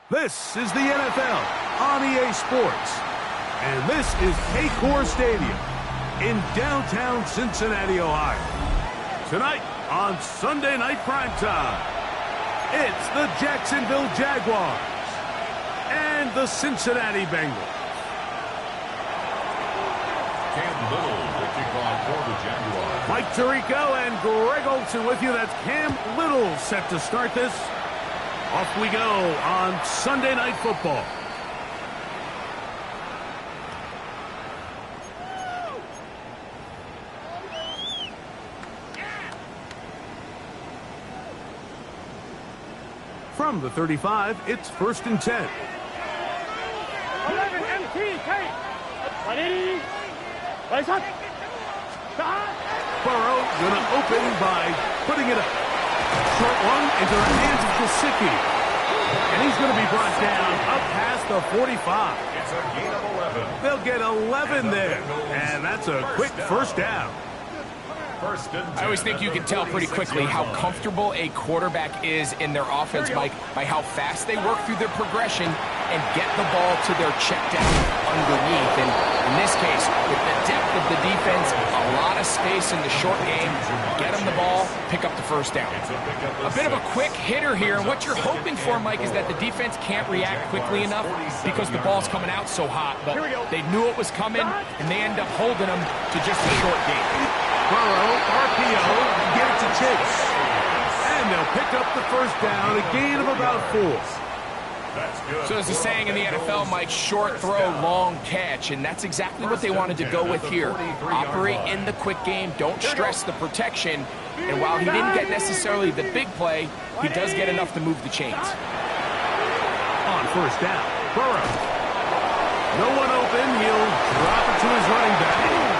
This is the NFL on EA Sports. And this is Paycor Stadium in downtown Cincinnati, Ohio. Tonight on Sunday Night Primetime, it's the Jacksonville Jaguars and the Cincinnati Bengals. Cam Little, the kickoff for the Jaguars. Mike Tirico and Greg Olsen with you. That's Cam Little set to start this. Off we go on Sunday Night Football. From the 35, it's 1st and 10. 11 MT, Kate. Ready? Raise up. Burrow gonna open by putting it up. Short one into the hands of Gesicki. And he's going to be brought down up past the 45. It's a gain of 11. They'll get 11 there. And that's a quick first down. I always think you can tell pretty quickly how comfortable a quarterback is in their offense, Mike, by how fast they work through their progression and get the ball to their check down underneath. And in this case, with the depth of the defense, a lot of space in the short game, get them the ball, pick up the first down. A bit of a quick hitter here, and what you're hoping for, Mike, is that the defense can't react quickly enough because the ball's coming out so hot. But they knew it was coming, and they end up holding them to just a short game. Burrow, RPO, get it to Chase. And they'll pick up the first down, a gain of about 4. So there's a saying in the NFL, Mike, short throw, long catch, and that's exactly what they wanted to go with here. Operate in the quick game, don't stress the protection, and while he didn't get necessarily the big play, he does get enough to move the chains. On first down, Burrow. No one open, he'll drop it to his running back.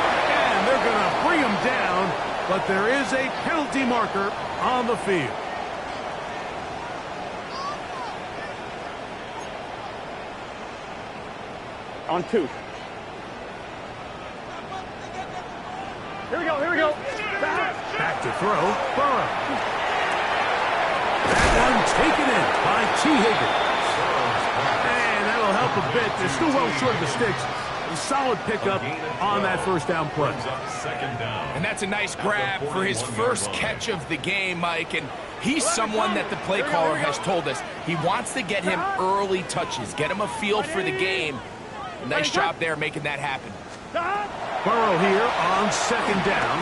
They're going to bring him down, but there is a penalty marker on the field. On 2. Here we go, here we go. Back to throw, Burrow. That one taken in by T. Higgins. And that'll help a bit. They're still well short of the sticks. A solid pickup on that first down play. And that's a nice grab for his first catch of the game, Mike. And he's someone that the play caller has told us he wants to get him early touches, get him a feel for the game. Nice job there making that happen. Burrow here on second down.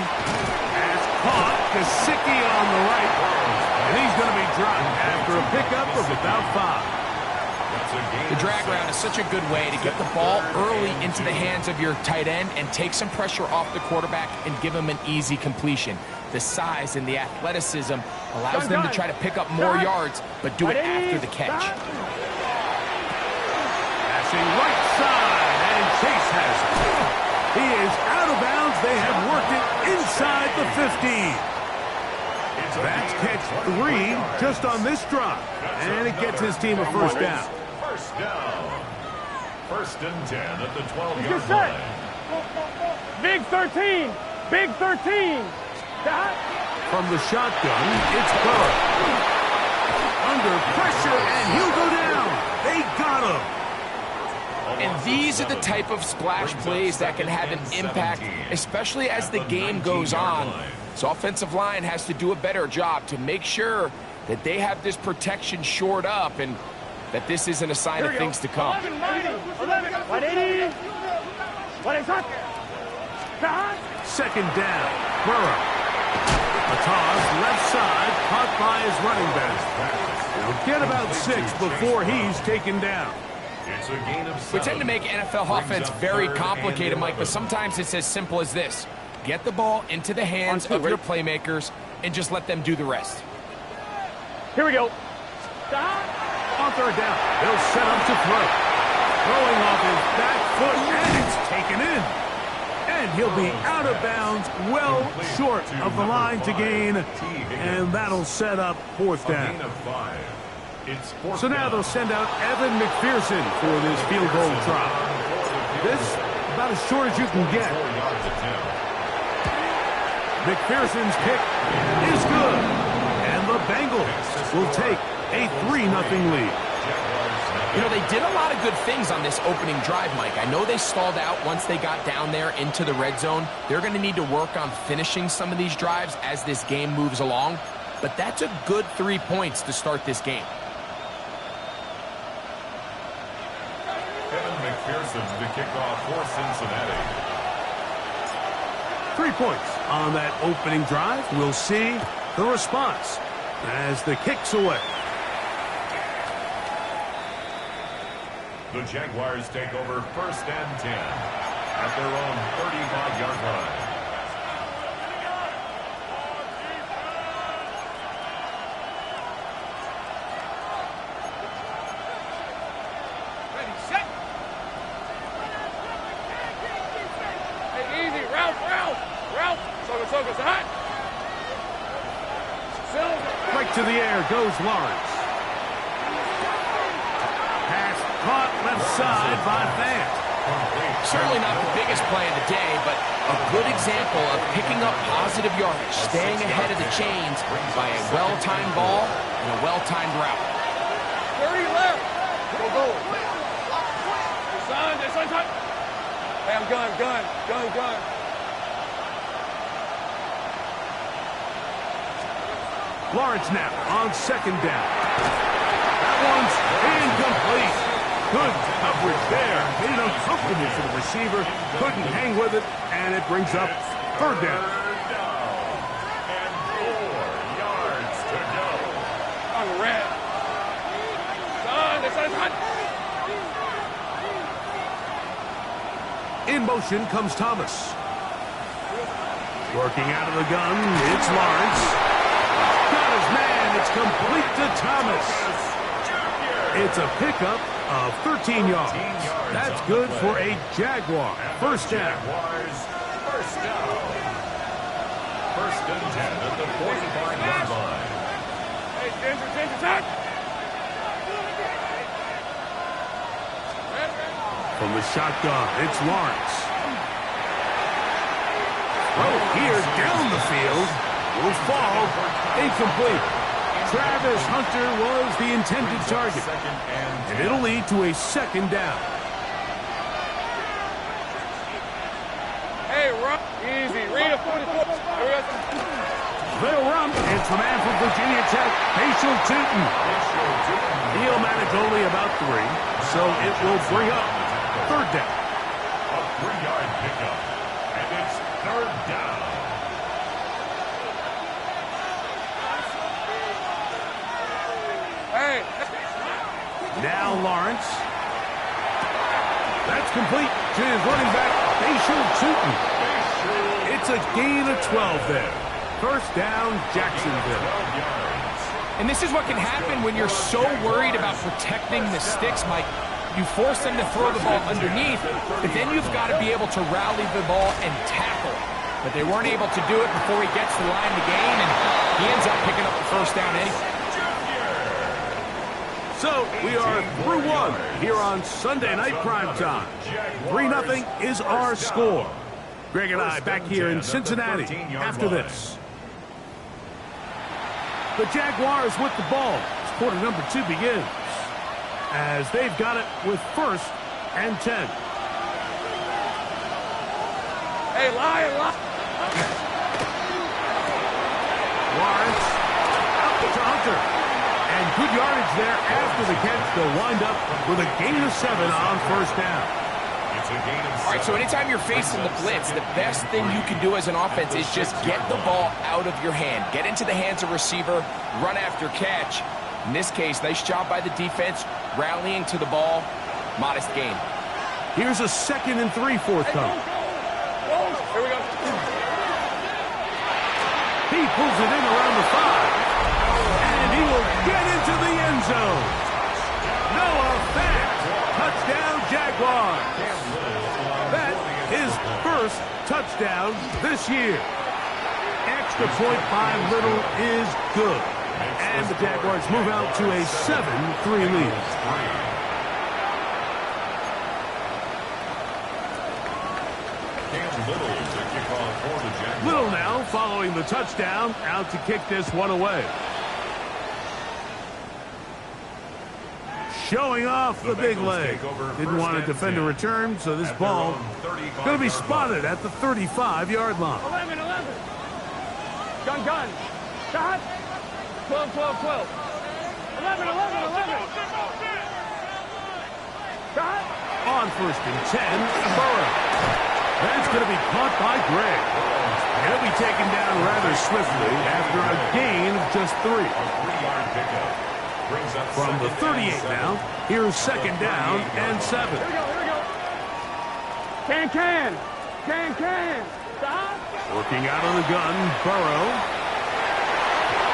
Has caught Gesicki on the right. And he's going to be dropped after a pickup of about 5. The drag route is such a good way to get the ball early into the hands of your tight end and take some pressure off the quarterback and give him an easy completion. The size and the athleticism allows them to try to pick up more yards, but do it after the catch. Passing right side, and Chase has it. He is out of bounds. They have worked it inside the 15. That's catch 3 just on this drive, and it gets his team a first down. First down. 1st and 10 at the 12-yard line. Big 13. Big 13. From the shotgun, it's Burrow. Under pressure, and he'll go down. They got him. And these are the type of splash plays that can have an impact, especially as the game goes on. So offensive line has to do a better job to make sure that they have this protection shored up and that this isn't a sign of things to come. 11, 2nd down, Burrow. A toss left side, caught by his running back. He'll get about 6 before he's taken down. It's a gain of 7. We tend to make NFL offense very complicated, Mike, but sometimes it's as simple as this. Get the ball into the hands of your playmakers and just let them do the rest. Here we go. On 3rd down, they'll set up to throw. Throwing off his back foot, and it's taken in. And he'll be out of bounds, well short of the line to gain, and that'll set up 4th down. So now they'll send out Evan McPherson for this field goal try. This, about as short as you can get. McPherson's kick is good. And the Bengals will take a 3-0 lead. You know, they did a lot of good things on this opening drive, Mike. I know they stalled out once they got down there into the red zone. They're going to need to work on finishing some of these drives as this game moves along. But that's a good 3 points to start this game. Kevin McPherson to kick off for Cincinnati. 3 points on that opening drive. We'll see the response as the kick's away. The Jaguars take over 1st and 10 at their own 35-yard line. Ready, set. Hey, easy. Route. Soga, hot. Right to the air goes Lawrence. Pass caught left side by Fant. Certainly not the biggest play of the day, but a good example of picking up positive yardage, staying ahead of the chains by a well-timed ball and a well-timed route. 30 left. Go. Son, touch. Hey, I'm gun. Lawrence now on 2nd down. That one's incomplete. Good coverage there. Made it uncomfortable for the receiver. Couldn't hang with it, and it brings up 3rd down. And 4 yards to go. On the red. Son, hot. In motion comes Thomas. Working out of the gun, it's Lawrence. Got his man, it's complete to Thomas. It's a pickup of 13 yards. That's good for a Jaguar. 1st down. Jaguars, 1st down. 1st and 10 at the 45-yard line. Hey, danger, touch. From the shotgun, it's Lawrence. Throw here down the field. Will fall. Incomplete. Travis Hunter was the intended target. And it'll lead to a 2nd down. Hey, run. Easy. Read a 44. They'll run. It's the man from Virginia Tech, Facial Tootin. He'll manage only about 3, so it will bring up 3rd down. A 3-yard pickup, and it's 3rd down. Hey. Now Lawrence. That's complete to his running back, Facial Tootin. It's a gain of 12 there. 1st down, Jacksonville. And this is what can happen when you're so worried about protecting the sticks, Mike. You force them to throw the ball underneath, but then you've got to be able to rally the ball and tackle. But they weren't able to do it before he gets to the line to gain, and he ends up picking up the 1st down anyway. So we are through 1 here on Sunday Night Primetime. 3-0 is our score. Greg and I back here in Cincinnati after this. The Jaguars with the ball as quarter number 2 begins, as they've got it with 1st and 10. Hey, lie. Lawrence out to Hunter. And good yardage there after the catch. They'll wind up with a gain of 7 on 1st down. It's a gain of 7. All right, so anytime you're facing the blitz, the best thing you can do as an offense is just get the ball out of your hand. Get into the hands of receiver, run after catch. In this case, nice job by the defense, rallying to the ball. Modest gain. Here's a 2nd and 3 forthcoming. Here we go. He pulls it in around the 5. And he will get into the end zone. Noah Fant. Touchdown, Jaguars. That is 1st touchdown this year. Extra point by Little is good. And the Jaguars move out to a 7-3 lead. Little now following the touchdown, out to kick this one away. showing off the big leg. Didn't want to defend a return, so this ball going to be spotted at the 35-yard line. 11, 11. Gun. Shot. 12, 12, 12. 11, 11, 11. Shot. On 1st and 10, Burrow. That's going to be caught by Gray. He'll be taken down rather swiftly after a gain of just 3. A 3-yard pickup. Brings up From the 38 now, here's 2nd down and 7. Here we go. Can. Stop. Working out of the gun, Burrow.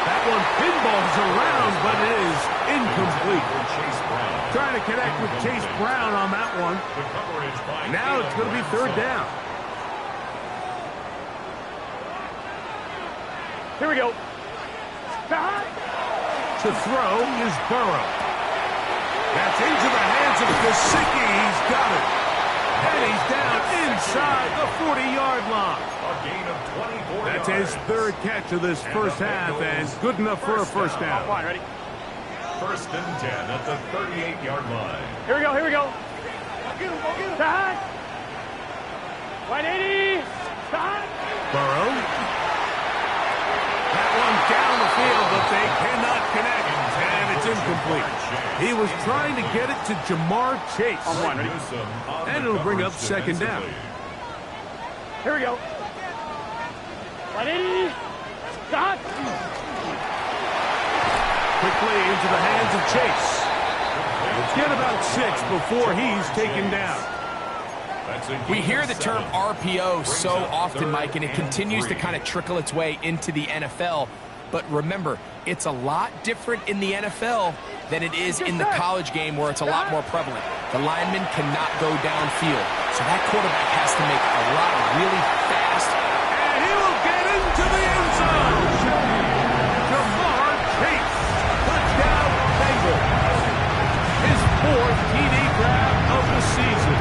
That one pinballs around, but it is incomplete. Trying to connect with Chase Brown on that one. Now it's going to be 3rd down. Here we go. Stop. To throw is Burrow. That's into the hands of Gesicki. He's got it. And he's down inside the 40-yard line. A gain of 24 That's yards. his 3rd catch of this first half, and good enough for a first down. Fine, ready? 1st and 10 at the 38-yard line. Here we go. Stop. 180. Stop. Burrow. That one down the field, but they cannot connect, and it's incomplete. He was trying to get it to Jamar Chase. And it'll bring up 2nd down. Here we go. 180. Stop. Quickly into the hands of Chase. We'll get about 6 before he's taken down. We hear the term RPO so often, Mike, and it continues to kind of trickle its way into the NFL. But remember, it's a lot different in the NFL than it is in the college game where it's a lot more prevalent. The lineman cannot go downfield, so that quarterback has to make a lot of really fast. And he will get into the end zone. Jamar Chase, touchdown Bengals. His 4th TD grab of the season.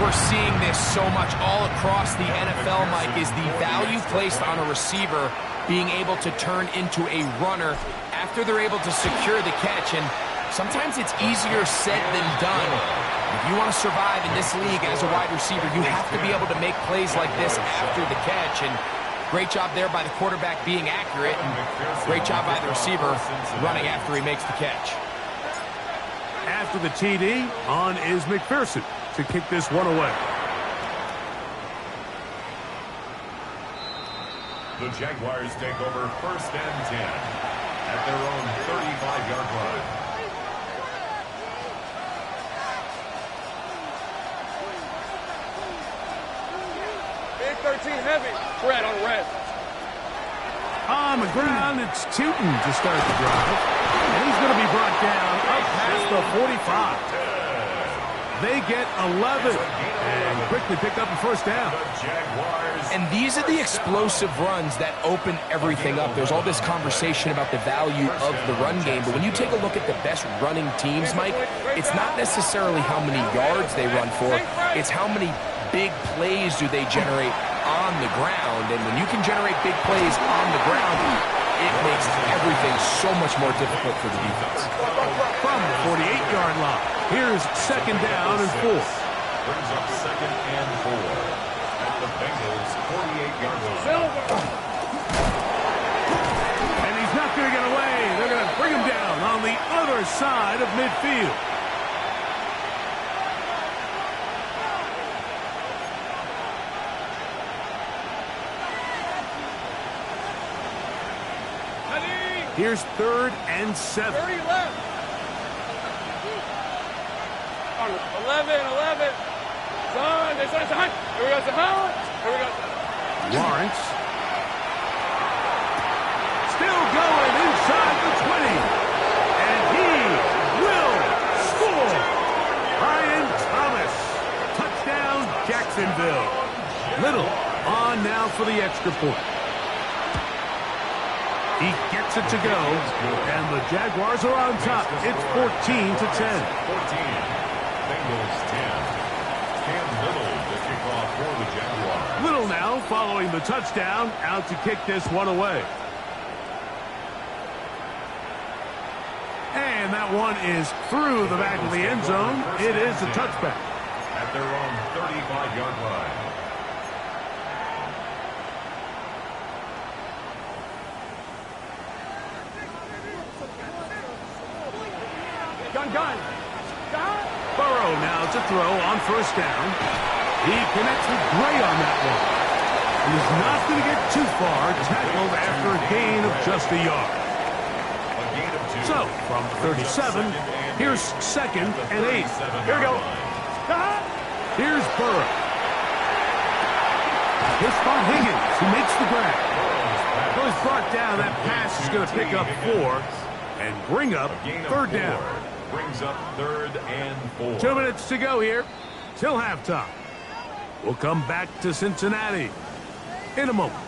We're seeing this so much all across the NFL, Mike, is the value placed on a receiver being able to turn into a runner after they're able to secure the catch. And sometimes it's easier said than done. If you want to survive in this league as a wide receiver, you have to be able to make plays like this after the catch. And great job there by the quarterback being accurate, and great job by the receiver running after he makes the catch. After the TD, on is McPherson to kick this one away. The Jaguars take over 1st and 10 at their own 35-yard line. Big 13 heavy. Red on red. On the ground, it's Tootin to start the drive. And he's going to be brought down up past the 45. They get 11 and quickly pick up a 1st down. And these are the explosive runs that open everything up. There's all this conversation about the value of the run game, but when you take a look at the best running teams, Mike, it's not necessarily how many yards they run for, it's how many big plays do they generate on the ground. And when you can generate big plays on the ground, it makes everything so much more difficult for the defense. From the 48-yard line, here's 2nd down and 4. Brings up 2nd and 4 at the Bengals 48-yard line. And he's not going to get away. They're going to bring him down on the other side of midfield. Here's 3rd and 7. 30 left. 11. Son. Here we go, Son. Here we go. Lawrence. Still going inside the 20. And he will score. Brian Thomas. Touchdown, Jacksonville. Little on now for the extra point. He gets it to go, and the Jaguars are on top. It's 14-10. 14. Bengals 10. Cam Little to kick off for the Jaguars. Little now following the touchdown, out to kick this one away. that one is through the back of the end zone. It is a touchback. At their own 35-yard line. Gun. Burrow now to throw on first down. He connects with Gray on that one. He's not going to get too far, tackled after a gain of just a yard. So, from 37, here's 2nd and 8. Here we go. Here's Burrow. Here's Bob Higgins, who makes the grab. Goes brought down. That pass is going to pick up 4 and bring up 3rd down. Brings up 3rd and 4. 2 minutes to go here till halftime. We'll come back to Cincinnati in a moment.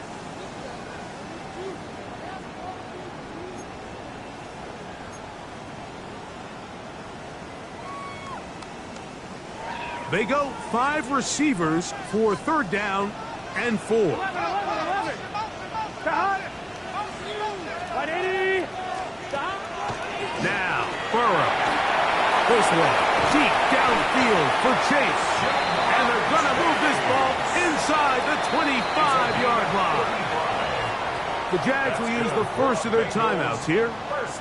They go 5 receivers for 3rd down and 4. 11. Now, Burrow. This one, deep downfield for Chase. And they're going to move this ball inside the 25-yard line. The Jags will use the first of their timeouts here.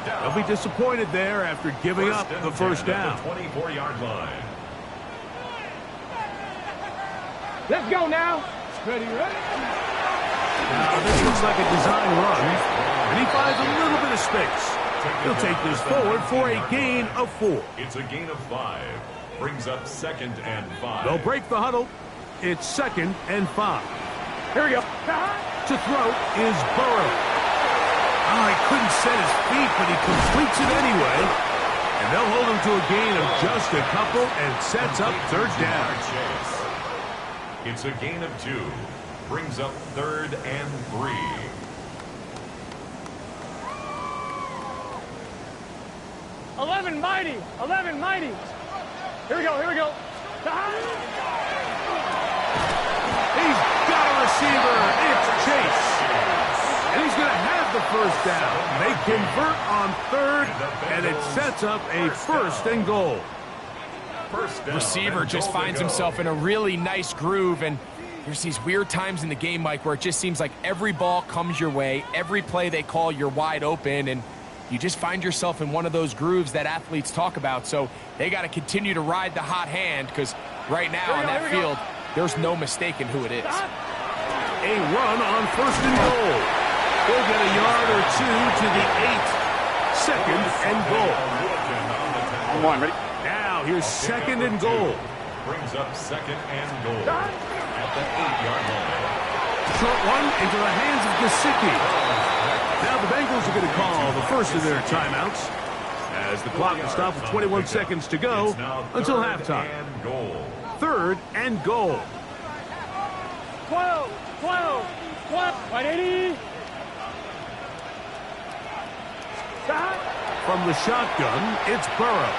They'll be disappointed there after giving up the first down. 24-yard line. Let's go now. Ready. Now, this looks like a design run, and he finds a little bit of space. He'll take this forward for a gain of 4. It's a gain of 5. Brings up 2nd and 5. They'll break the huddle. It's 2nd and 5. Here we go. To throw is Burrow. Oh, he couldn't set his feet, but he completes it anyway. And they'll hold him to a gain of just a couple and sets up 3rd down. It's a gain of 2. Brings up 3rd and 3. 11 mighty. Here we go. He's got a receiver. It's Chase. And he's going to have the first down. They convert on 3rd, and it sets up a 1st and goal. Receiver just finds himself in a really nice groove, and there's these weird times in the game, Mike, where it just seems like every ball comes your way, every play they call, you're wide open, and you just find yourself in one of those grooves that athletes talk about. So they got to continue to ride the hot hand, because right now on that field, there's no mistaking who it is. A run on 1st and goal. They'll get a yard or 2 to the 8. 2nd and goal. One, ready? Now here's 2nd and goal. Brings up 2nd and goal at the 8-yard line. Short one into the hands of Gesicki. Now the Bengals are going to call the first of their timeouts as the clock will stop with 21 seconds to go until halftime. 3rd and goal. 12. 180. From the shotgun, it's Burrow.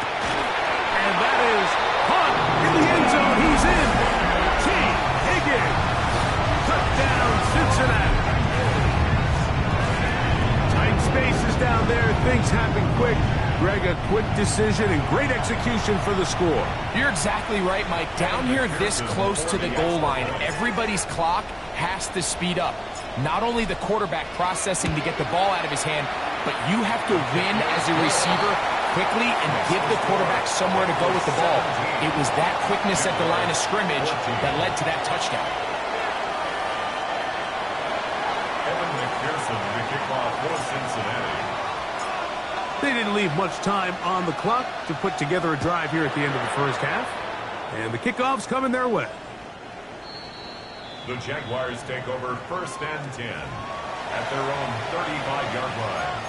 And that is caught in the end zone. He's in. T. Higgins. Touchdown, Cincinnati. Tight spaces down there. Things happen quick. Greg, a quick decision and great execution for the score. You're exactly right, Mike. Down here this close to the goal line, everybody's clock has to speed up. Not only the quarterback processing to get the ball out of his hand, but you have to win as a receiver quickly and give the quarterback somewhere to go with the ball. It was that quickness at the line of scrimmage that led to that touchdown. Evan McPherson, the kickoff for Cincinnati. They didn't leave much time on the clock to put together a drive here at the end of the first half. And the kickoff's coming their way. The Jaguars take over 1st and 10 at their own 35-yard line.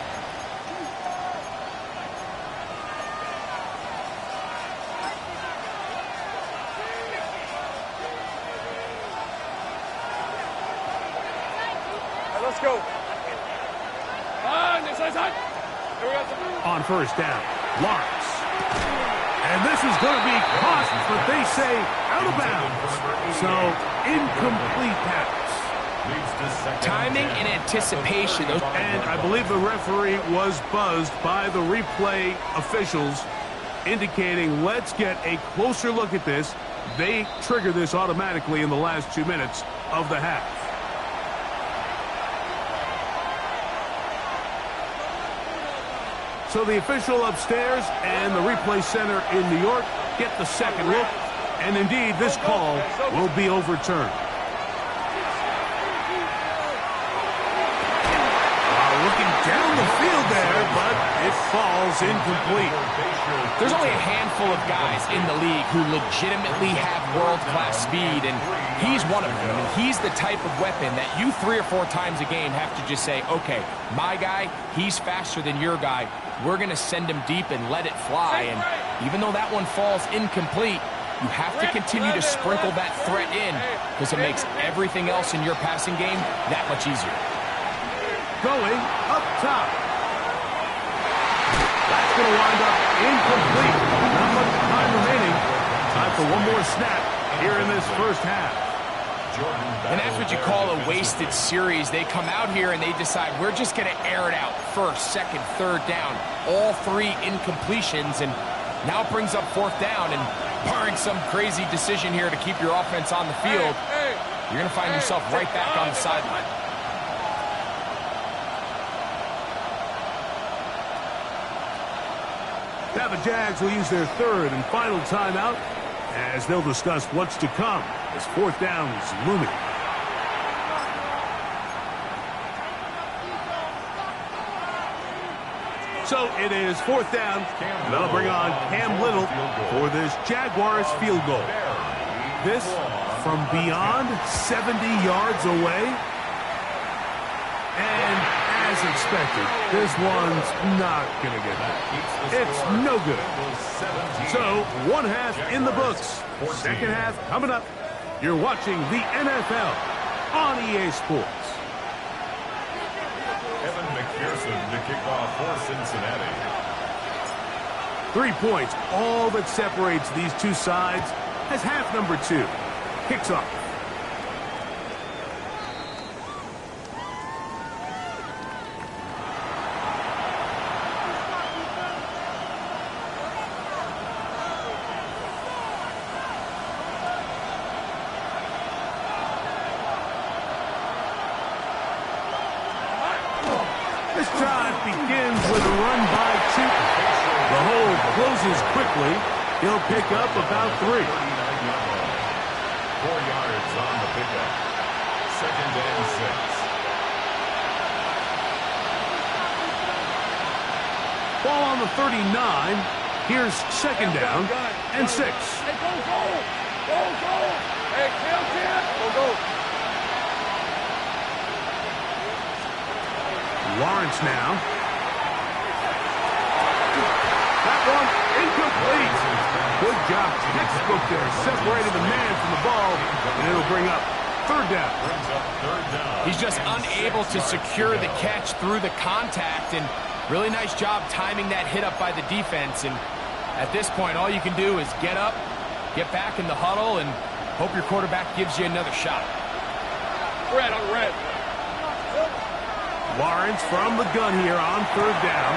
Let's go. Next side. On first down, Lawrence. And this is going to be caught, but they say out of bounds. So, incomplete pass. Timing and anticipation. And I believe the referee was buzzed by the replay officials, indicating let's get a closer look at this. They trigger this automatically in the last 2 minutes of the half. So the official upstairs and the replay center in New York get the second look, and indeed this call will be overturned. Looking down the field there, but it falls incomplete. There's only a handful of guys in the league who legitimately have world-class speed, and he's one of them. And he's the type of weapon that you 3 or 4 times a game have to just say, okay, my guy, he's faster than your guy. We're going to send him deep and let it fly. And even though that one falls incomplete, you have to continue to sprinkle that threat in because it makes everything else in your passing game that much easier. Going up top. That's going to wind up incomplete. Not much time remaining. Time for one more snap here in this first half. And that's what you call a wasted series. They come out here and they decide we're just going to air it out first, second, third down. All 3 incompletions, and now it brings up 4th down. And barring some crazy decision here to keep your offense on the field, you're going to find yourself right back on the sideline. Now the Jags will use their 3rd and final timeout as they'll discuss what's to come as 4th down is looming. So it is 4th down, and that'll bring on Cam Little for this Jaguars field goal. This from beyond 70 yards away. And as expected, this one's not going to get back. It's no good. So, 1 half in the books. 2nd half coming up. You're watching the NFL on EA Sports. Evan McPherson to kick off for Cincinnati. 3 points, all that separates these two sides as half number 2 kicks off. This drive begins with a run by Chuka. The hole closes quickly. He'll pick up about 3. 4 yards on the pickup. 2nd and 6. Ball on the 39. Here's 2nd down and 6. Hey, go, go! Go, go! Hey, tail, go, go! Lawrence now. That one incomplete. Good job. Textbook there. Separated the man from the ball, and it'll bring up 3rd down. He's just unable to secure the catch through the contact, and really nice job timing that hit up by the defense. And at this point, all you can do is get up, get back in the huddle, and hope your quarterback gives you another shot. Red on red. Lawrence from the gun here on 3rd down.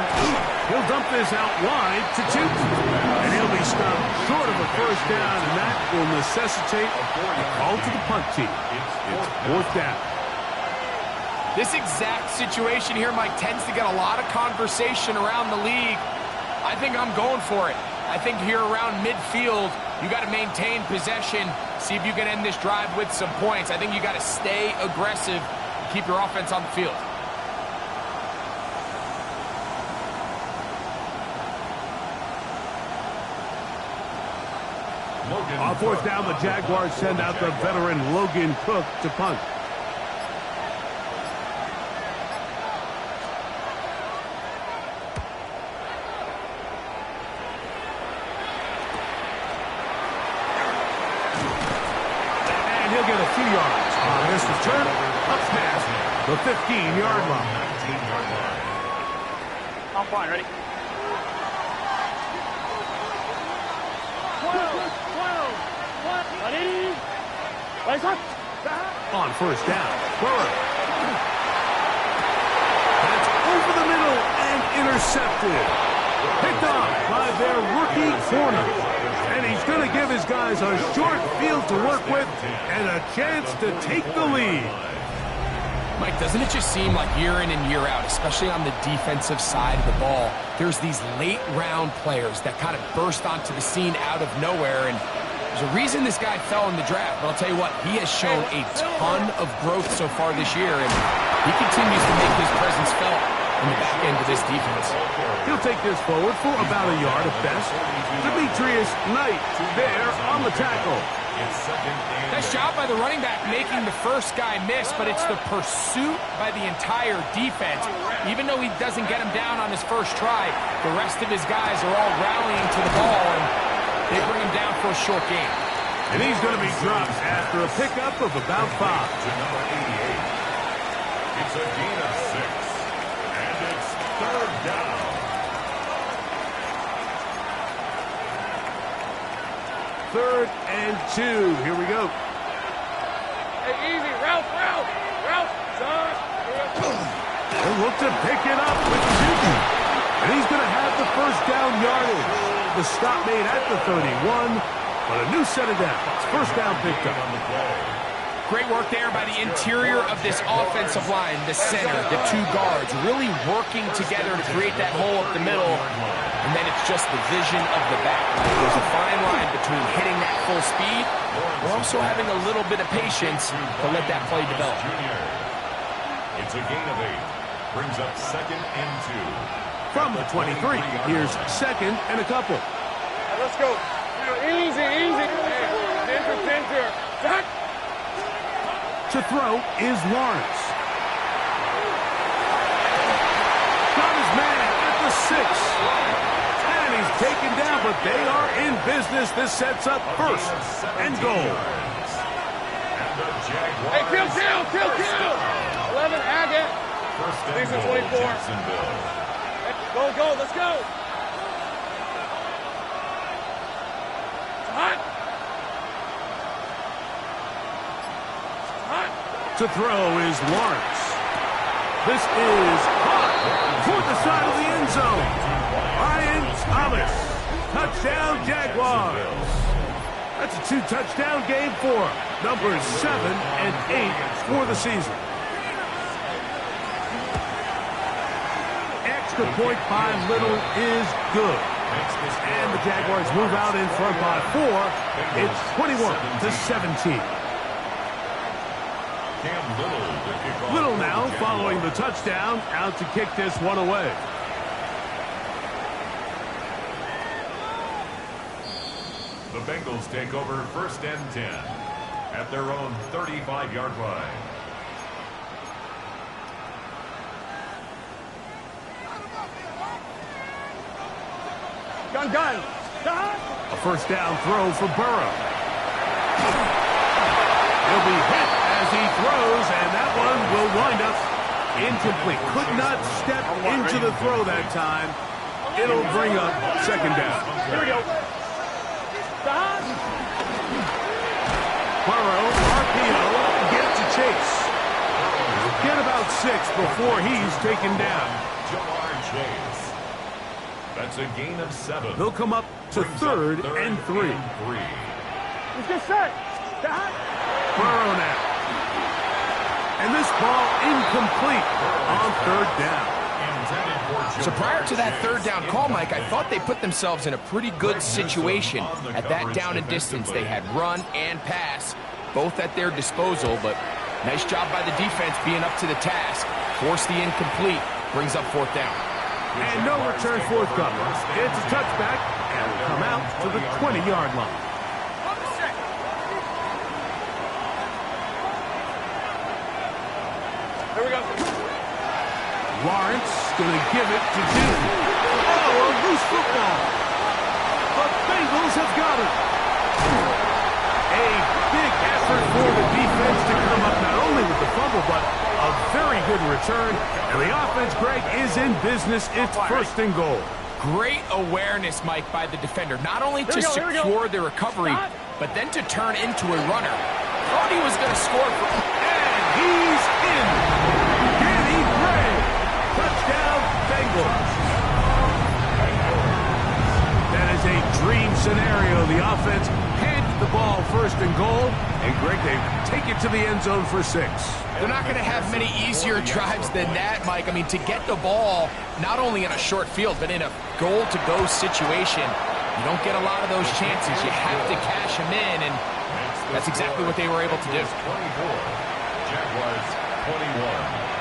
He'll dump this out wide to Chuka. And he'll be stopped short of a 1st down, and that will necessitate a call to the punt team. It's 4th down. This exact situation here, Mike, tends to get a lot of conversation around the league. I think I'm going for it. I think here around midfield, you got to maintain possession, see if you can end this drive with some points. I think you got to stay aggressive, keep your offense on the field. On 4th down, the Jaguars send out the veteran Logan Cook to punt. And he'll get a few yards on this return up past the 15-yard line. I'm fine, ready? 12. Ready? Wake up. On first down, Burrow. That's over the middle and intercepted. Picked off by their rookie corner. And he's going to give his guys a short field to work with and a chance to take the lead. Mike, doesn't it just seem like year in and year out, especially on the defensive side of the ball, there's these late-round players that kind of burst onto the scene out of nowhere, and there's a reason this guy fell in the draft, but I'll tell you what, he has shown a ton of growth so far this year, and he continues to make his presence felt in the back end of this defense. He'll take this forward for about a yard at best. Demetrius Knight there on the tackle. Nice job by the running back making the first guy miss, but it's the pursuit by the entire defense. Even though he doesn't get him down on his first try, the rest of his guys are all rallying to the ball, and they bring him down for a short gain. And he's going to be dropped after a pickup of about 5. To number 88. It's a gain of 6. And it's third down. Third and 2. Here we go. Hey, easy. Route. Son. They'll look to pick it up with Newton. And he's going to have the first down yardage. The stop made at the 31, but a new set of downs. First down picked up. Great work there by the interior of this offensive line, the center, the 2 guards, really working together to create that hole up the middle. And then it's just the vision of the back. There's a fine line between hitting that full speed or also having a little bit of patience to let that play develop. It's a gain of 8. Brings up second and 2. From the 23, here's second and a couple. Let's go. Easy. Center. Back. To throw is Lawrence. Got his man at the 6. And he's taken down, but they are in business. This sets up first and goal. And the Jaguars. Hey, kill. 11, Agate. First and Season goal, 24. Jacksonville. Go, let's go. Hot. To throw is Lawrence. This is hot toward the side of the end zone. Ryan Thomas. Touchdown, Jaguars. That's a 2-touchdown game for him. Numbers 7 and 8 for the season. Extra point by Little is good. And the Jaguars move out in front by 4. It's 21-17. Little now following the touchdown, out to kick this one away. The Bengals take over first and 10 at their own 35-yard line. Gun. A first down throw for Burrow. He'll be hit as he throws, and that one will wind up incomplete. Could not step into the throw that time. It'll bring up second down. Here we go. Burrow, RPO, get to Chase. Get about 6 before he's taken down. Chase. That's a gain of 7. He'll come up to third and 3. Let's get set. Burrow now. And this ball incomplete on third down. So prior to that third down call, Mike, I thought they put themselves in a pretty good situation at that down and distance. They had run and pass, both at their disposal, but nice job by the defense being up to the task. Forced the incomplete, brings up fourth down. And no return forthcoming. It's a touchback, and will come out to the 20-yard line. Here we go. Lawrence going to give it to Newton. Oh, a loose football. The Bengals have got it. A big effort for the defense to come up not only with the fumble, but a very good return. And the offense, Greg, is in business. It's first and goal. Great awareness, Mike, by the defender. Not only to secure the recovery, but then to turn into a runner. thought he was going to score. And he's in. Danny Gray. Touchdown, Bengals. That is a dream scenario. The offense handed the ball first and goal. And Greg, they take it to the end zone for 6. They're not going to have many easier drives than that, Mike. I mean, to get the ball, not only in a short field, but in a goal-to-go situation, you don't get a lot of those chances. You have to cash them in, and that's exactly what they were able to do. 24, Jaguars 21.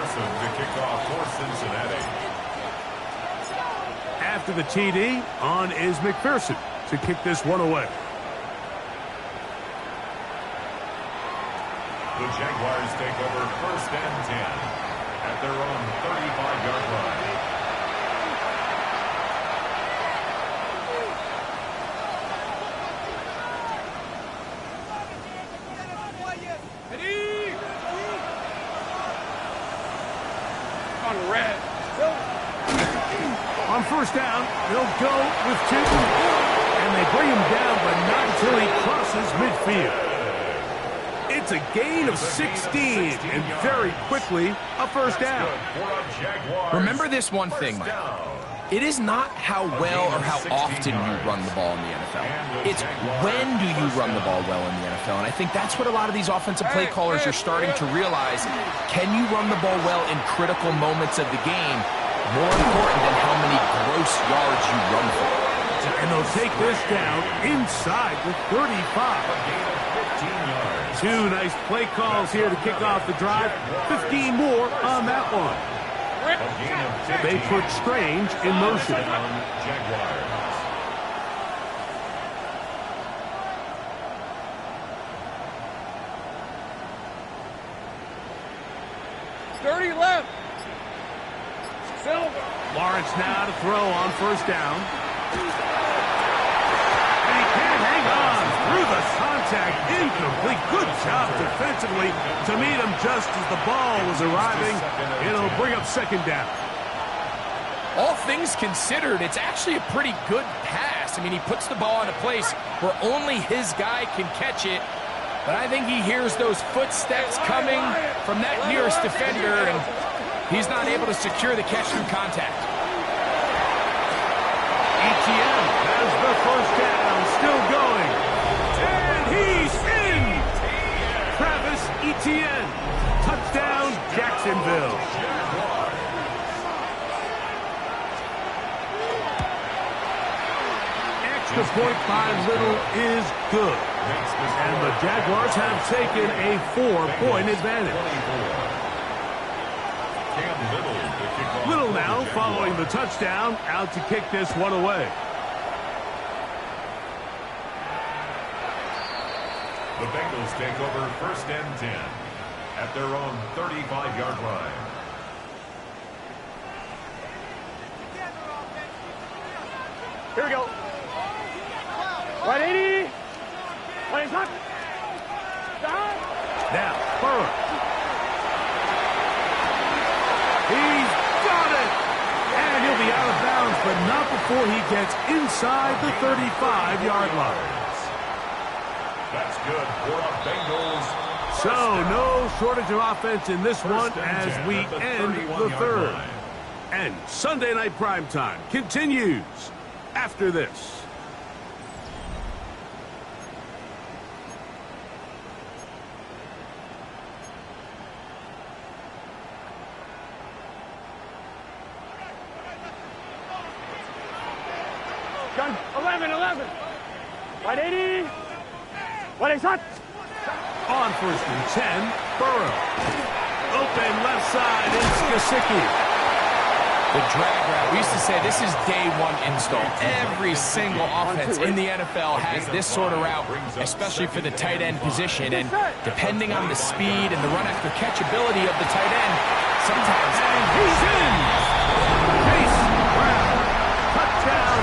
To kick off for Cincinnati. After the TD, on is McPherson to kick this one away. The Jaguars take over first and 10 at their own 35-yard line. On first down, they'll go with 2. And they bring him down, but not until he crosses midfield. It's a gain of 16, and very quickly, a first down. Remember this one thing, Mike. It is not how well or how often you run the ball in the NFL. It's when do you run the ball well in the NFL. And I think that's what a lot of these offensive play callers are starting to realize. Can you run the ball well in critical moments of the game? More important than how many gross yards you run for. And they'll take this down inside the 35. 2 nice play calls here to kick off the drive. 15 more on that one. They put Strange in motion. Jaguars. 30 left. Lawrence now to throw on first down. And he can't hang on through the contact. Incomplete. Good job defensively to meet him just as the ball was arriving. It'll bring up second down. All things considered, it's actually a pretty good pass. I mean, he puts the ball in a place where only his guy can catch it. But I think he hears those footsteps coming from that nearest defender, and he's not able to secure the catch through contact. ETN has the first down, still going. And he's in! Travis Etienne. Touchdown, Jacksonville. Extra point by Little is good. And the Jaguars have taken a 4-point advantage. Little now following the touchdown, out to kick this one away. The Bengals take over first and 10 at their own 35-yard line. Here we go. 180. 180. Now, Burrow. He's got it! And he'll be out of bounds, but not before he gets inside the 35-yard line. That's good for the Bengals. So, no shortage of offense in this one as we end the third. And Sunday Night Primetime continues after this. Gun 11. 180. 180. On first and 10, Burrow. Open left side in Skasicki. The drag route. We used to say this is day one install. Every single offense in the NFL has this sort of route, especially for the tight end position. And depending on the speed and the run after catch ability of the tight end, sometimes. And he's in! Chase Brown. Touchdown,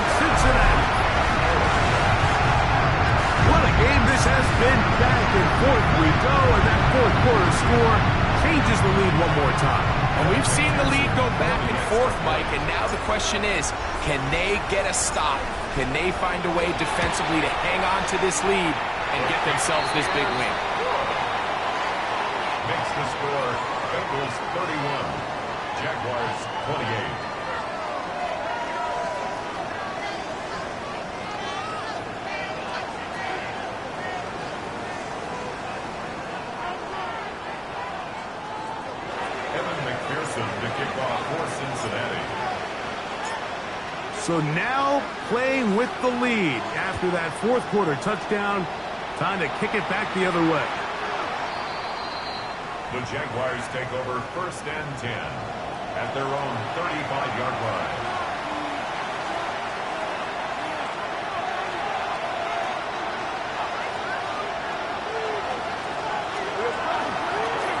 fourth, Mike, and now the question is, can they get a stop? Can they find a way defensively to hang on to this lead and get themselves this big win? Makes the score Bengals 31, Jaguars 28. To kick off for Cincinnati. So now playing with the lead after that fourth quarter touchdown. Time to kick it back the other way. The Jaguars take over 1st and 10 at their own 35-yard line.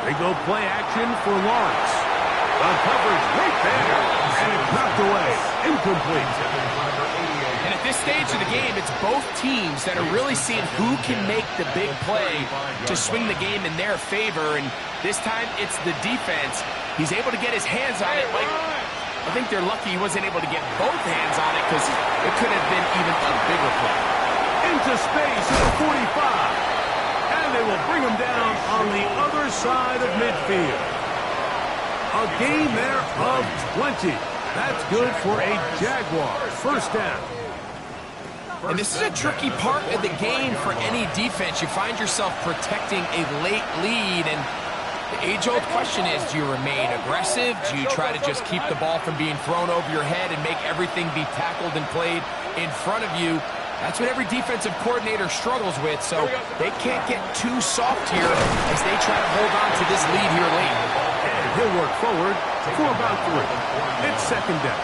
They go play action for Lawrence. The coverage right there, and it's knocked away. Incomplete. And at this stage of the game, it's both teams that are really seeing who can make the big play to swing the game in their favor, and this time it's the defense. He's able to get his hands on it. Like, I think they're lucky he wasn't able to get both hands on it because it could have been even a bigger play. Into space at the 45, and they will bring him down on the other side of midfield. A gain there of 20. That's good for a Jaguar. First down. And this is a tricky part of the game for any defense. You find yourself protecting a late lead, and the age-old question is, do you remain aggressive? Do you try to just keep the ball from being thrown over your head and make everything be tackled and played in front of you? That's what every defensive coordinator struggles with, so they can't get too soft here as they try to hold on to this lead here late. He'll work forward for about 3. It's second down.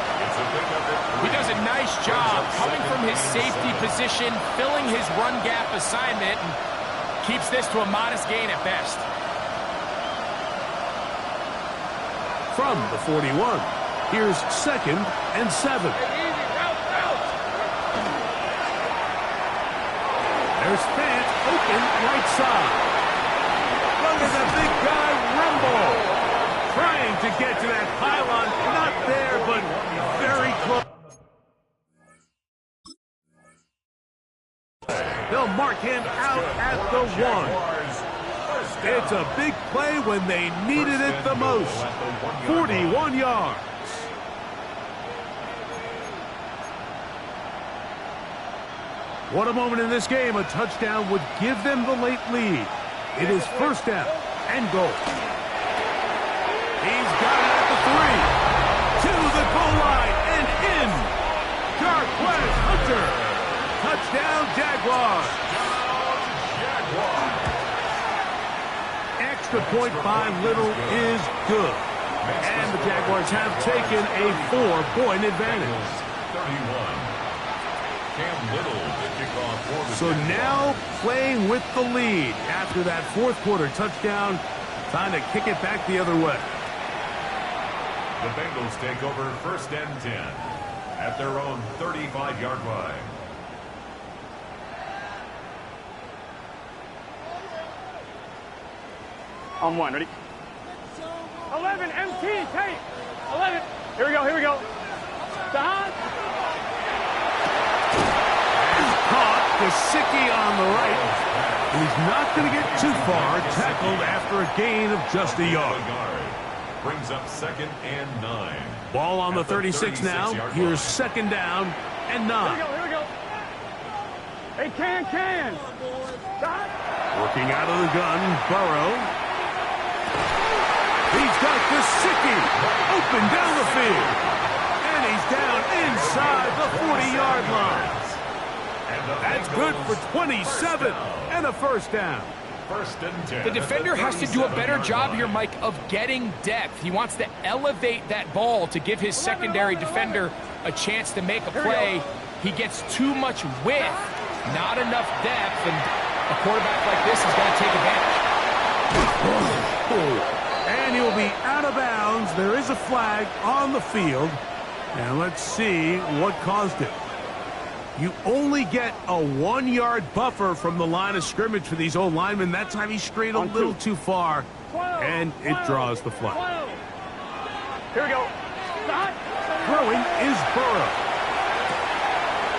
He does a nice job coming from his safety position, filling his run gap assignment, and keeps this to a modest gain at best. From the 41, here's 2nd and 7. There's Fant open right side. Look at that big guy rumble. Trying to get to that pylon, not there, but very close. They'll mark him out at the 1. It's a big play when they needed it the most. 41 yards. What a moment in this game. A touchdown would give them the late lead. It is first down and goal. He's got it at the 3. To the goal line and in. Jarquez Hunter. Touchdown, Jaguars. Extra point by Little is good. And the Jaguars have taken a 4-point advantage. 31. Cam Little to kick off for the So now playing with the lead after that fourth quarter touchdown. Time to kick it back the other way. The Bengals take over 1st and 10 at their own 35-yard line. On 1, ready? 11, MT, tape. 11. Here we go, here we go. Dahan. Caught Gesicki on the right. He's not going to get too far. Tackled after a gain of just a yard. Brings up 2nd and 9. Ball on the 36 now. Here's 2nd down and 9. Here we go. Hey, can. Working out of the gun, Burrow. He's got Gesicki open down the field. And he's down inside the 40-yard line. That's good for 27 and a first down. The defender has to do a better job here, Mike, of getting depth. He wants to elevate that ball to give his secondary defender a chance to make a play. He gets too much width, not enough depth, and a quarterback like this is going to take advantage. And he'll be out of bounds. There is a flag on the field. And let's see what caused it. You only get a 1-yard buffer from the line of scrimmage for these old linemen. That time he strayed a little too far, and it draws the flag. Here we go. Stop. Throwing is Burrow.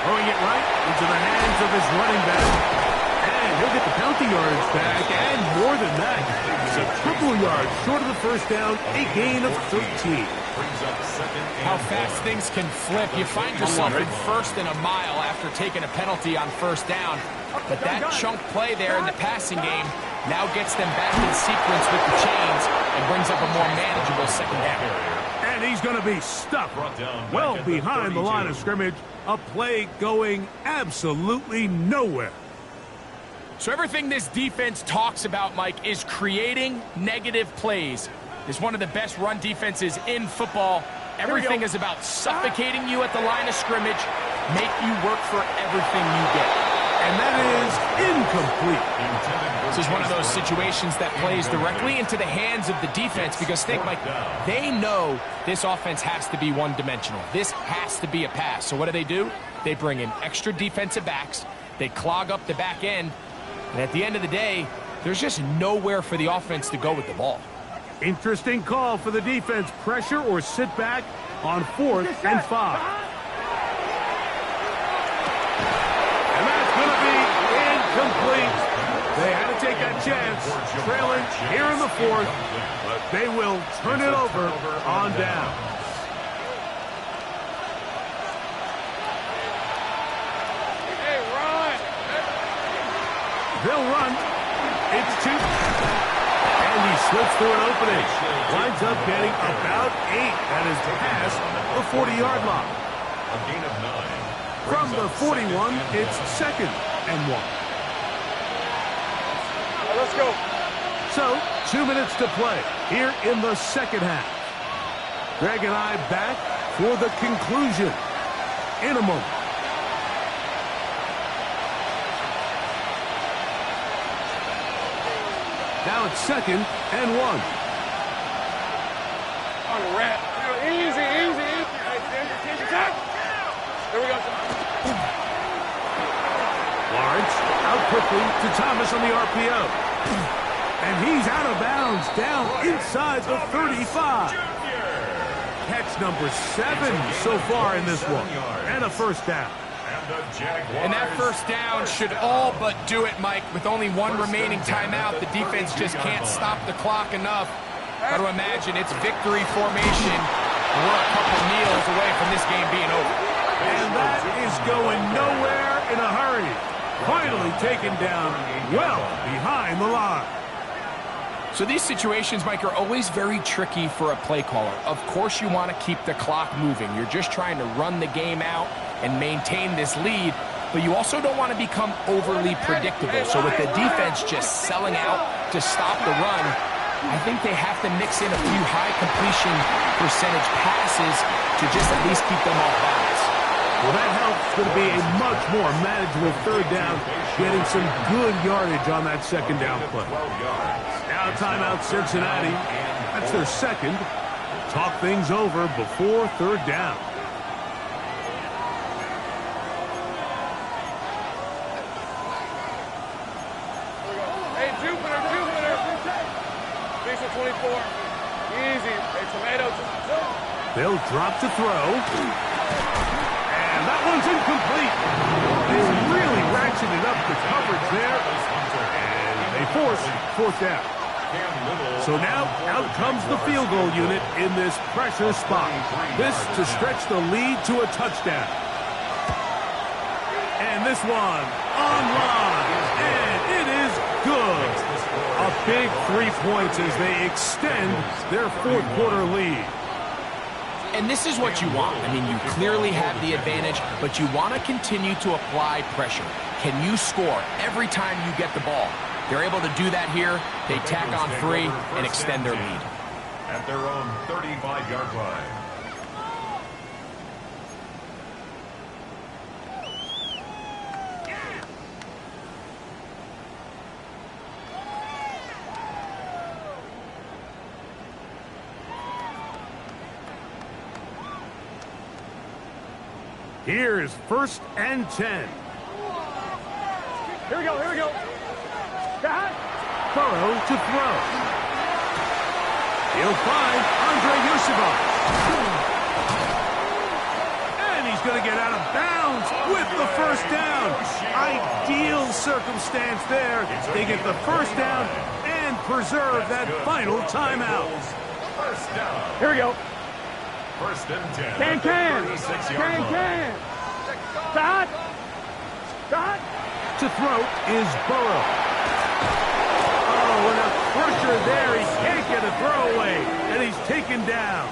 Throwing it right into the hands of his running back. And he'll get the penalty yards back, and more than that. It's a couple of yards short of the first down, a gain of 13. How fast things can flip. You find yourself in first and a mile after taking a penalty on first down. But that chunk play there in the passing game now gets them back in sequence with the chains and brings up a more manageable second down. And he's going to be stuck well behind the line of scrimmage. A play going absolutely nowhere. So everything this defense talks about, Mike, is creating negative plays. It's one of the best run defenses in football. Everything is about suffocating you at the line of scrimmage, make you work for everything you get. And that is incomplete. This is one of those situations that plays directly into the hands of the defense because think, Mike, they know this offense has to be one-dimensional. This has to be a pass. So what do? They bring in extra defensive backs. They clog up the back end. And at the end of the day, there's just nowhere for the offense to go with the ball. Interesting call for the defense. Pressure or sit back on 4th and 5. And that's going to be incomplete. They had to take that chance, trailing here in the 4th, but they will turn it over on down. They'll run. It's 2. And he slips through an opening. Winds up getting about 8. That is past the 40-yard line. A gain of 9. From the 41, it's 2nd and 1. Let's go. So, 2 minutes to play here in the second half. Greg and I back for the conclusion in a moment. Now it's 2nd and 1. On the rat. Easy. There we go. Lawrence out quickly to Thomas on the RPO. And he's out of bounds down inside the 35. Catch number 7 so far in this one. And a first down. And that first down should all but do it, Mike. With only one remaining timeout, the defense just can't stop the clock enough. Got to imagine it's victory formation. We're a couple kneels away from this game being over. And that is going nowhere in a hurry. Finally taken down well behind the line. So these situations, Mike, are always very tricky for a play caller. Of course you want to keep the clock moving. You're just trying to run the game out and maintain this lead, but you also don't want to become overly predictable. So with the defense just selling out to stop the run, I think they have to mix in a few high completion percentage passes to just at least keep them off balance. Well, that helps. It's going to be a much more manageable third down, getting some good yardage on that second down play. Now timeout Cincinnati. That's their second. Talk things over before third down. Hey, Jupiter. 24. Easy. Hey, tomatoes. They'll drop to throw. And that one's incomplete. They really ratcheted up the coverage there. And they force 4th down. So now out comes the field goal unit in this pressure spot. This to stretch the lead to a touchdown. And this one online. And it is good. A big 3 points as they extend their 4th quarter lead. And this is what you want. I mean, you clearly have the advantage, but you want to continue to apply pressure. Can you score every time you get the ball? They're able to do that here. They tack on 3 and extend their lead. At their own 35-yard line. Here's 1st and 10. Here we go. Burrow to throw. He'll find Andre Yusufov. circumstance there. They get the first down and preserve that final timeout. First down. Here we go. First and 10. Can. 36-yard line. Start. To throw is Burrow. Oh, and a pressure there. He can't get a throwaway, and he's taken down.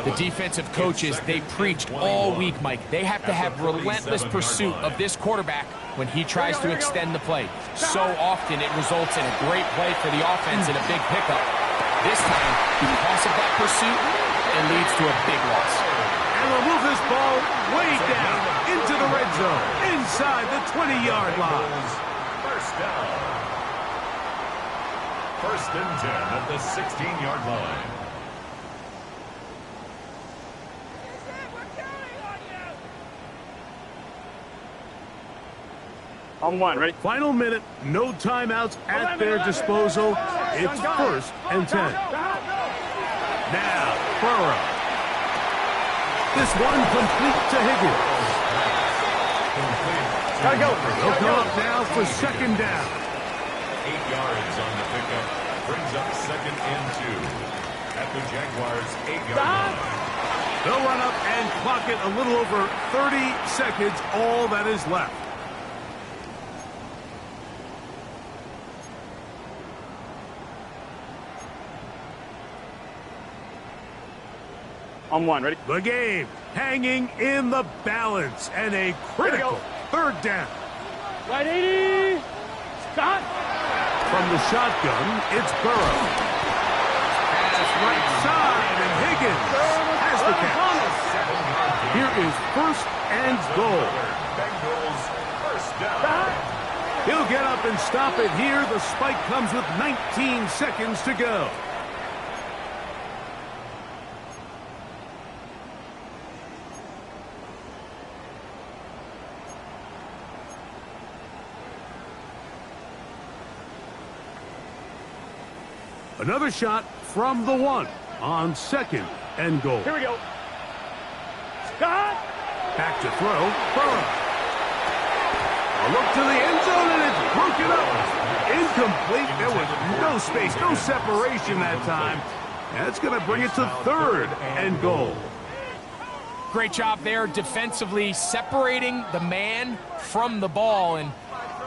The defensive coaches, they preached all week, Mike. They have to have relentless pursuit of this quarterback when he tries to extend the play. So often it results in a great play for the offense and a big pickup. This time, because of that pursuit, it leads to a big loss. And we'll move this ball way down into the red zone, inside the 20-yard line. First down. First and 10 at the 16-yard line. On one, ready? Final minute, no timeouts at their disposal. It's first and 10. Now, Burrow. This one complete to Higgins. Gotta go. They'll go up now for second down. 8 yards on the pickup. Brings up second and 2 at the Jaguars' 8-yard line. They'll run up and clock it a little over 30 seconds, all that is left. On one, ready? The game hanging in the balance and a critical third down. Right 80. Start. From the shotgun, it's Burrow. Pass right side, and Higgins has the catch. Here is first and goal. Bengals first down. He'll get up and stop it here. The spike comes with 19 seconds to go. Another shot from the one on second and goal. Here we go. Scott. Back to throw. Burrow. A look to the end zone, and it's broken up. Incomplete. There was no space, no separation that time. That's going to bring it to third and goal. Great job there defensively, separating the man from the ball. And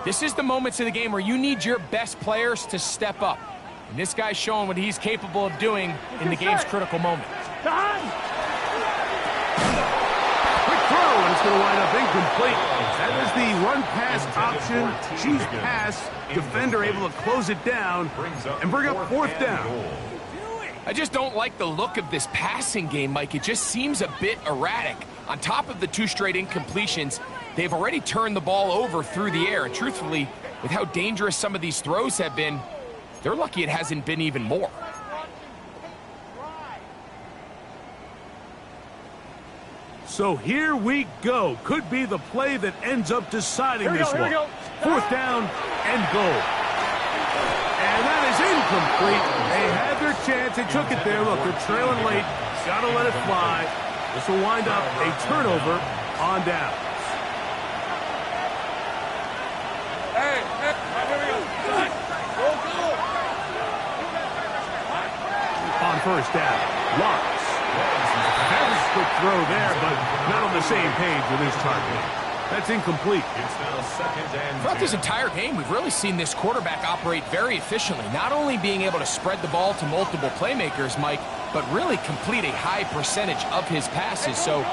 this is the moments of the game where you need your best players to step up. And this guy's showing what he's capable of doing in the game's critical moment. Time. Quick throw, and it's going to wind up incomplete. That is the run-pass option. She's passed. Defender able to close it down and bring up fourth down. I just don't like the look of this passing game, Mike. It just seems a bit erratic. On top of the 2 straight incompletions, they've already turned the ball over through the air. And truthfully, with how dangerous some of these throws have been, they're lucky it hasn't been even more. So here we go. Could be the play that ends up deciding this one. Fourth down and goal. And that is incomplete. They had their chance. They took it there. Look, they're trailing late. Got to let it fly. This will wind up a turnover on down. Hey, here we go. On first down, Lawrence. Very quick throw there, but not on the same page with his target. That's incomplete. It's now second and 10. Throughout this entire game, we've really seen this quarterback operate very efficiently, not only being able to spread the ball to multiple playmakers, Mike, but really complete a high percentage of his passes. So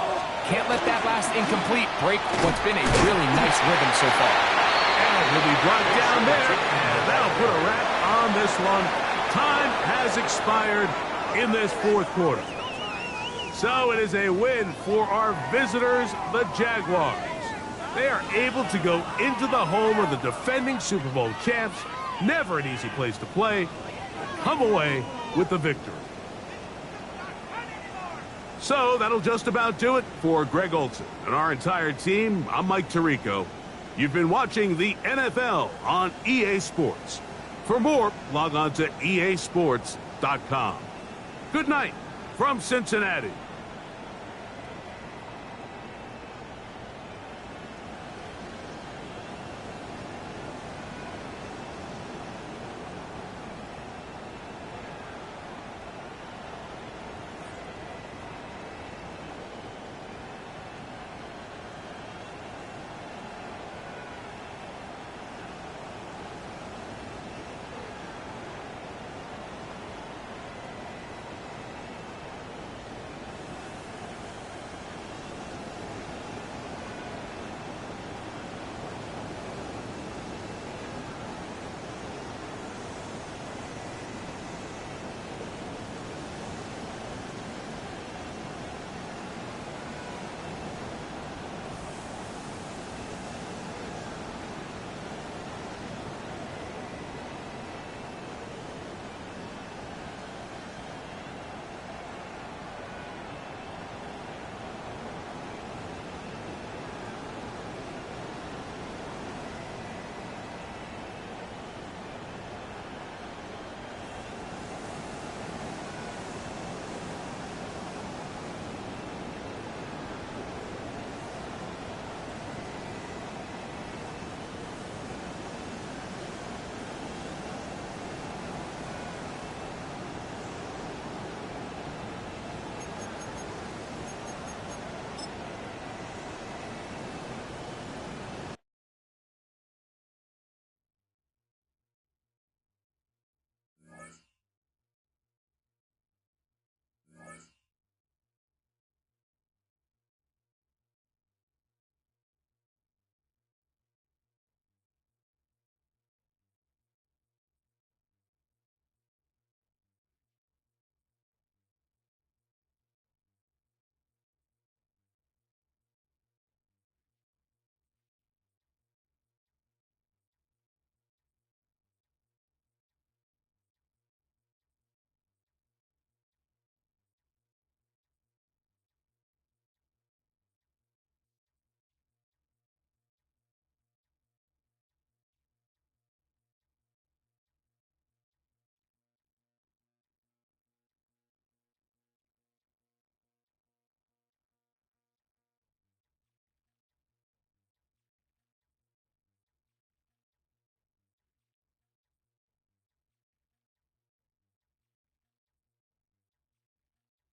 can't let that last incomplete break what's been a really nice rhythm so far. And he'll be brought down there, and that'll put a wrap on this one. Time has expired in this fourth quarter. So it is a win for our visitors, the Jaguars. They are able to go into the home of the defending Super Bowl champs. Never an easy place to play. Come away with the victory. So that'll just about do it for Greg Olson and our entire team. I'm Mike Tirico. You've been watching the NFL on EA Sports. For more, log on to easports.com. Good night from Cincinnati.